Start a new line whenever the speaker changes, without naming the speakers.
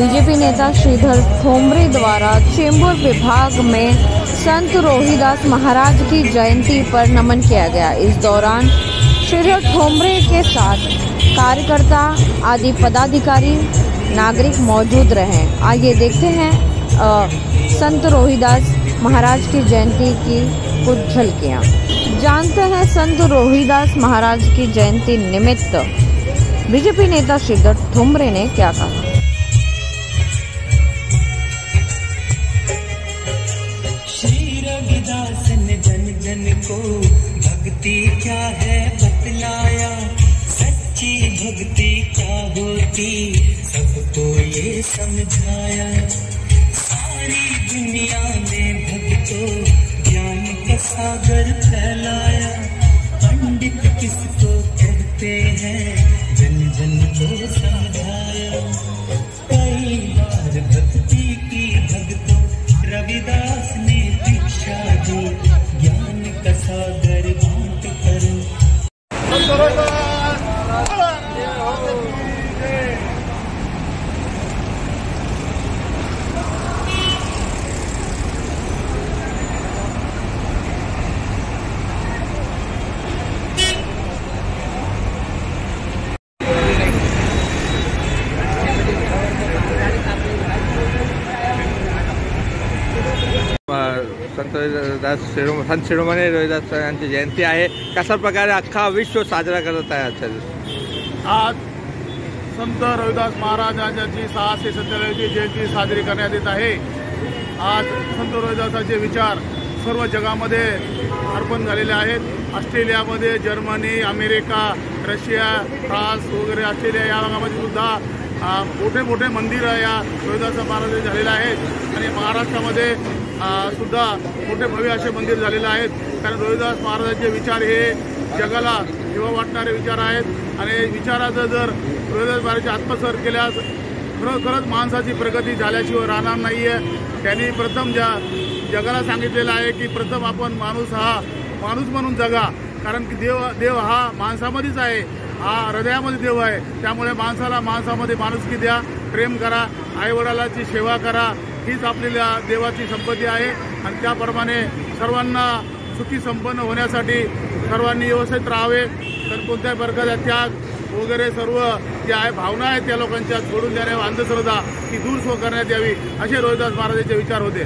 BJP नेता श्रीधर ठोंबरे द्वारा चेंबूर विभाग में संत रोहिदास महाराज की जयंती पर नमन किया गया। इस दौरान श्रीधर ठोंबरे के साथ कार्यकर्ता आदि पदाधिकारी नागरिक मौजूद रहे। आइए देखते हैं संत रोहिदास महाराज की जयंती की कुछ झलकियाँ। जानते हैं संत रोहिदास महाराज की जयंती निमित्त बीजेपी नेता श्रीधर ठोंबरे ने क्या कहा।
श्री रविदास ने जन जन को भक्ति क्या है बतलाया, सच्ची भक्ति क्या होती सबको ये समझाया। सारी दुनिया में भक्तों ज्ञान का सागर फैलाया। पंडित किसको कहते हैं जन जन को समझाया। कई बार भक्ति की भक्तों रविदास ने दीक्षा दी, ज्ञान का सागर बांट कर।
संत शिरोमणी रोहिदास यांची जयंती आहे। कशा प्रकारे अख्खा विश्व साजरा करत आहे आजच्या दिवशी?
आज संत रोहिदास महाराजांची 647वी जयंती साजरी करण्यात येत आहे। आज संत रोहिदासाचे विचार सर्व जगामध्ये अर्पण झालेले आहेत। ऑस्ट्रेलियामध्ये, जर्मनी, अमेरिका, रशिया, फ्रान्स वगैरे ऑस्ट्रेलिया या भागामध्ये सुद्धा मोठे मोठे मंदिर या रोहिदास महाराज झालेले आहेत आणि महाराष्ट्रामध्ये सुद्धा मोठे भव्य असे मंदिर झालेले आहेत। कारण रोहिदास महाराजांचे विचार हे जगाला जीवा वाटणारे विचार आहेत आणि विचाराचं जर रोहिदास महाराजांचे आत्मसात केल्यास खरोखरच माणसाची प्रगती झाल्याशिवाय राहणार नाही आहे। त्यांनी प्रथम जगाला सांगितलेलं आहे की प्रथम आपण माणूस म्हणून जगा, कारण की देव हा माणसामध्येच आहे, हा हृदयामध्ये देव आहे। त्यामुळे माणसाला माणसामध्ये माणुसकी द्या, प्रेम करा, आईवडिलांची सेवा करा, हीच आपल्याला देवाची संपत्ती आहे। आणि त्याप्रमाणे सर्वांना सुखी संपन्न होण्यासाठी सर्वांनी व्यवस्थित राहावे, तर कोणत्याही प्रकारचा त्याग वगैरे सर्व जे आहे भावना आहेत त्या लोकांच्या सोडून देण्या, अंधश्रद्धा ती दूर करण्यात यावी असे रोहिदास महाराजांचे विचार होते।